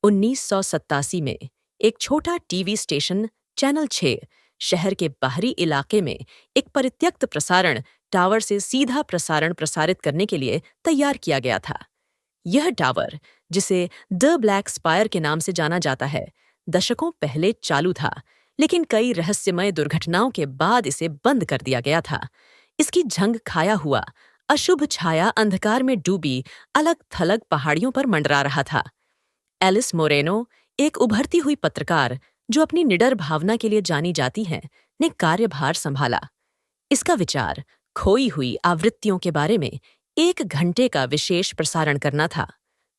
1987 में एक छोटा टीवी स्टेशन चैनल 6 शहर के बाहरी इलाके में एक परित्यक्त प्रसारण टावर से सीधा प्रसारण प्रसारित करने के लिए तैयार किया गया था। यह टावर, जिसे द ब्लैक स्पायर के नाम से जाना जाता है, दशकों पहले चालू था, लेकिन कई रहस्यमय दुर्घटनाओं के बाद इसे बंद कर दिया गया था। इसकी झंग खाया हुआ अशुभ छाया अंधकार में डूबी अलग थलग पहाड़ियों पर मंडरा रहा था। एलिस मोरेनो, एक उभरती हुई पत्रकार जो अपनी निडर भावना के लिए जानी जाती है, ने कार्यभार संभाला। इसका विचार खोई हुई आवृत्तियों के बारे में 1 घंटे का विशेष प्रसारण करना था।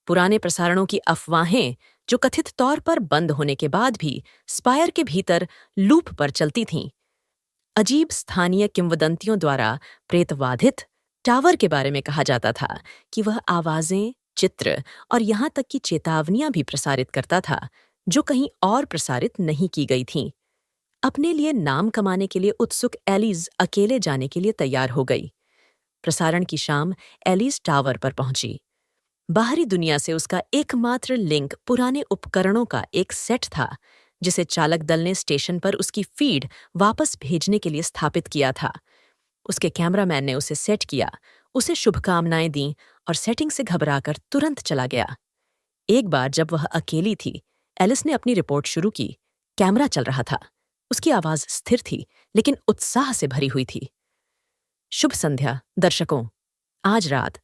पुराने प्रसारणों की अफवाहें, जो कथित तौर पर बंद होने के बाद भी स्पायर के भीतर लूप पर चलती थीं। अजीब स्थानीय किंवदंतियों द्वारा प्रेतवाधित टावर के बारे में कहा जाता था कि वह आवाजें, चित्र और यहाँ तक कि चेतावनियां भी प्रसारित करता था, जो कहीं और प्रसारित नहीं की गई थीं। अपने लिए नाम कमाने के लिए उत्सुक एलिस अकेले जाने के लिए तैयार हो गई। प्रसारण की शाम एलिस टावर पर पहुंची। बाहरी दुनिया से उसका एकमात्र लिंक पुराने उपकरणों का एक सेट था, जिसे चालक दल ने स्टेशन पर उसकी फीड वापस भेजने के लिए स्थापित किया था। उसके कैमरामैन ने उसे सेट किया, उसे शुभकामनाएं दीं और सेटिंग से घबराकर तुरंत चला गया। एक बार जब वह अकेली थी, एलिस ने अपनी रिपोर्ट शुरू की। कैमरा चल रहा था। उसकी आवाज स्थिर थी, लेकिन उत्साह से भरी हुई थी। शुभ संध्या दर्शकों। आज रात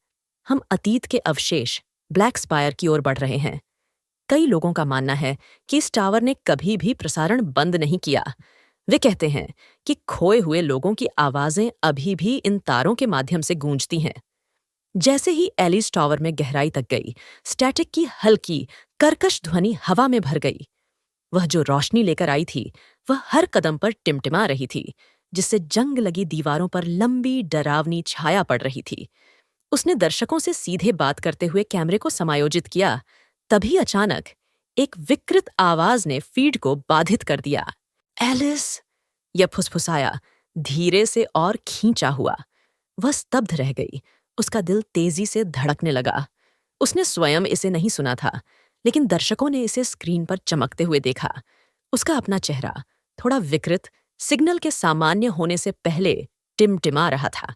हम अतीत के अवशेष ब्लैक स्पायर की ओर बढ़ रहे हैं। कई लोगों का मानना है कि इस टावर ने कभी भी प्रसारण बंद नहीं किया। वे कहते हैं कि खोए हुए लोगों की आवाजें अभी भी इन तारों के माध्यम से गूंजती हैं। जैसे ही एलिस टावर में गहराई तक गई, स्टैटिक की हल्की कर्कश ध्वनि हवा में भर गई। वह जो रोशनी लेकर आई थी, वह हर कदम पर टिमटिमा रही थी, जिससे जंग लगी दीवारों पर लंबी डरावनी छाया पड़ रही थी। उसने दर्शकों से सीधे बात करते हुए कैमरे को समायोजित किया। तभी अचानक एक विकृत आवाज ने फीड को बाधित कर दिया। एलिस, यह फुसफुसाया, धीरे से और खींचा हुआ। वह स्तब्ध रह गई। उसका दिल तेजी से धड़कने लगा। उसने स्वयं इसे नहीं सुना था, लेकिन दर्शकों ने इसे स्क्रीन पर चमकते हुए देखा। उसका अपना चेहरा, थोड़ा विकृत, सिग्नल के सामान्य होने से पहले टिमटिमा रहा था।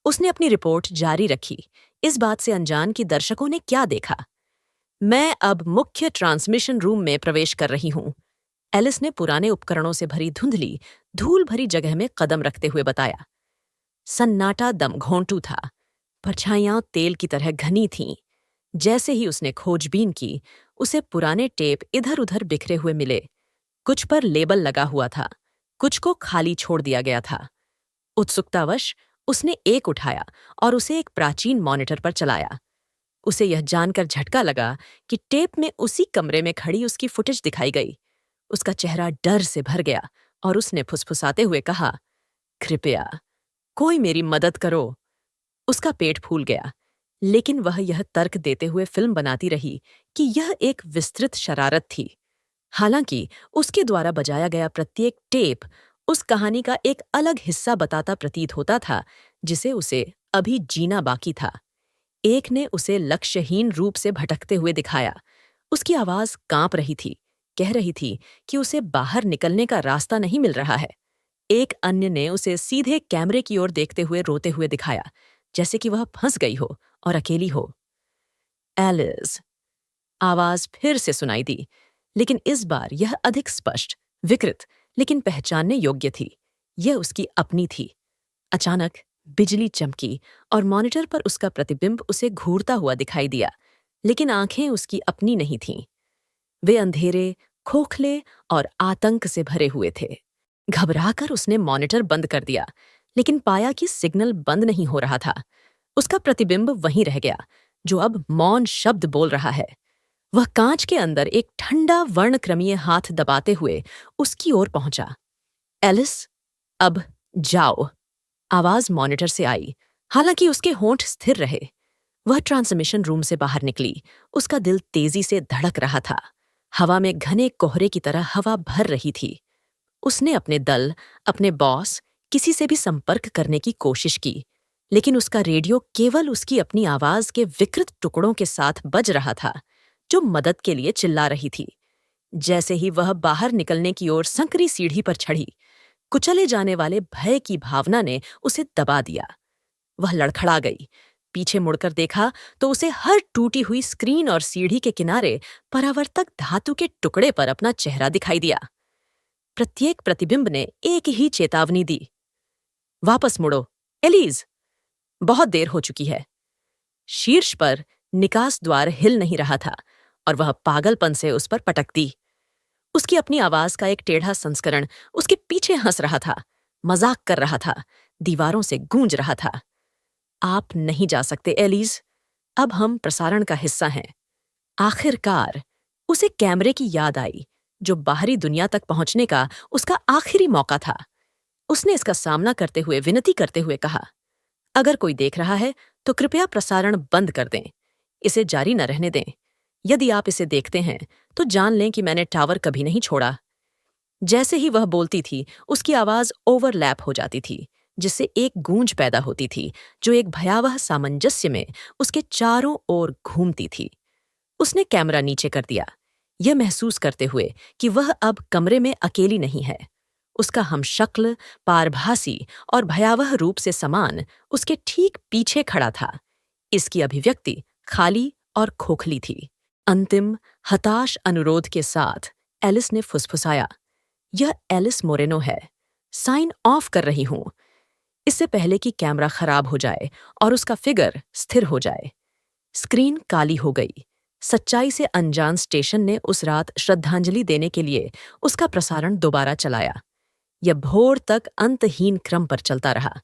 उसने अपनी रिपोर्ट जारी रखी, इस बात से अनजान कि दर्शकों ने क्या देखा। मैं अब मुख्य ट्रांसमिशन रूम में प्रवेश कर रही हूं, एलिस ने पुराने उपकरणों से भरी धुंधली, धूल भरी जगह में कदम रखते हुए बताया। सन्नाटा दमघोंटू था। परछाइयां तेल की तरह घनी थीं। जैसे ही उसने खोजबीन की, उसे पुराने टेप इधर-उधर बिखरे हुए मिले। कुछ पर लेबल लगा हुआ था, कुछ को खाली छोड़ दिया गया था। उत्सुकतावश उसने एक उठाया और उसे एक प्राचीन मॉनिटर पर चलाया। उसे यह जानकर झटका लगा कि टेप में उसी कमरे में खड़ी उसकी फुटेज दिखाई गई। उसका चेहरा डर से भर गया और उसने फुसफुसाते हुए कहा, कृपया कोई मेरी मदद करो। उसका पेट फूल गया, लेकिन वह यह तर्क देते हुए फिल्म बनाती रही कि यह एक विस्तृत शरारत थी। हालांकि उसके द्वारा बजाया गया प्रत्येक टेप उस कहानी का एक अलग हिस्सा बताता प्रतीत होता था, जिसे उसे अभी जीना बाकी था। एक ने उसे लक्ष्यहीन रूप से भटकते हुए दिखाया। उसकी आवाज कांप रही थी, कह रही थी कि उसे बाहर निकलने का रास्ता नहीं मिल रहा है। एक अन्य ने उसे सीधे कैमरे की ओर देखते हुए रोते हुए दिखाया, जैसे कि वह फंस गई हो और अकेली हो। एलिस, आवाज फिर से सुनाई दी, लेकिन इस बार यह अधिक स्पष्ट, विकृत, लेकिन पहचानने योग्य थी। यह उसकी अपनी थी। अचानक बिजली चमकी और मॉनिटर पर उसका प्रतिबिंब उसे घूरता हुआ दिखाई दिया, लेकिन आंखें उसकी अपनी नहीं थीं। वे अंधेरे, खोखले और आतंक से भरे हुए थे। घबराकर उसने मॉनिटर बंद कर दिया, लेकिन पाया कि सिग्नल बंद नहीं हो रहा था। उसका प्रतिबिंब वहीं रह गया, जो अब मौन शब्द बोल रहा है। वह कांच के अंदर एक ठंडा वर्णक्रमीय हाथ दबाते हुए उसकी ओर पहुंचा। एलिस, अब जाओ। आवाज मॉनिटर से आई, हालांकि उसके होंठ स्थिर रहे। वह ट्रांसमिशन रूम से बाहर निकली। उसका दिल तेजी से धड़क रहा था। हवा में घने कोहरे की तरह हवा भर रही थी। उसने अपने दल, अपने बॉस, किसी से भी संपर्क करने की कोशिश की, लेकिन उसका रेडियो केवल उसकी अपनी आवाज के विकृत टुकड़ों के साथ बज रहा था। जो मदद के लिए चिल्ला रही थी। जैसे ही वह बाहर निकलने की ओर संकरी सीढ़ी पर चढ़ी, कुचले जाने वाले भय की भावना ने उसे दबा दिया। वह लड़खड़ा गई। पीछे मुड़कर देखा तो उसे हर टूटी हुई स्क्रीन और सीढ़ी के किनारे परावर्तक धातु के टुकड़े पर अपना चेहरा दिखाई दिया। प्रत्येक प्रतिबिंब ने एक ही चेतावनी दी, वापस मुड़ो, एलिज, बहुत देर हो चुकी है। शीर्ष पर निकास द्वार हिल नहीं रहा था और वह पागलपन से उस पर पटक दी। उसकी अपनी आवाज का एक टेढ़ा संस्करण उसके पीछे हंस रहा था, मजाक कर रहा था, दीवारों से गूंज रहा था। आप नहीं जा सकते एलिज, अब हम प्रसारण का हिस्सा हैं। आखिरकार उसे कैमरे की याद आई, जो बाहरी दुनिया तक पहुंचने का उसका आखिरी मौका था। उसने इसका सामना करते हुए विनती करते हुए कहा, अगर कोई देख रहा है तो कृपया प्रसारण बंद कर दें, इसे जारी न रहने दें। यदि आप इसे देखते हैं तो जान लें कि मैंने टावर कभी नहीं छोड़ा। जैसे ही वह बोलती थी, उसकी आवाज ओवरलैप हो जाती थी, जिससे एक गूंज पैदा होती थी जो एक भयावह सामंजस्य में उसके चारों ओर घूमती थी। उसने कैमरा नीचे कर दिया, यह महसूस करते हुए कि वह अब कमरे में अकेली नहीं है। उसका हमशक्ल, पारभासी और भयावह रूप से समान उसके ठीक पीछे खड़ा था। इसकी अभिव्यक्ति खाली और खोखली थी। अंतिम हताश अनुरोध के साथ एलिस ने फुसफुसाया, यह एलिस मोरेनो है, साइन ऑफ कर रही हूं, इससे पहले कि कैमरा खराब हो जाए और उसका फिगर स्थिर हो जाए। स्क्रीन काली हो गई। सच्चाई से अनजान स्टेशन ने उस रात श्रद्धांजलि देने के लिए उसका प्रसारण दोबारा चलाया। यह भोर तक अंतहीन क्रम पर चलता रहा।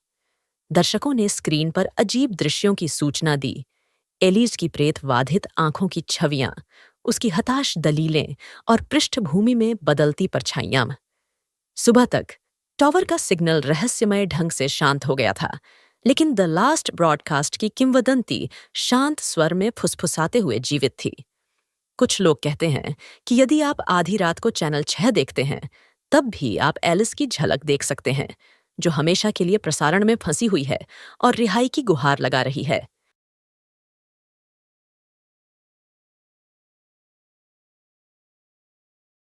दर्शकों ने स्क्रीन पर अजीब दृश्यों की सूचना दी, एलिज की प्रेत बाधित आंखों की छवियां, उसकी हताश दलीलें और पृष्ठभूमि में बदलती परछाइयां। सुबह तक टावर का सिग्नल रहस्यमय ढंग से शांत हो गया था, लेकिन द लास्ट ब्रॉडकास्ट की किंवदंती शांत स्वर में फुसफुसाते हुए जीवित थी। कुछ लोग कहते हैं कि यदि आप आधी रात को चैनल 6 देखते हैं, तब भी आप एलिस की झलक देख सकते हैं, जो हमेशा के लिए प्रसारण में फंसी हुई है और रिहाई की गुहार लगा रही है।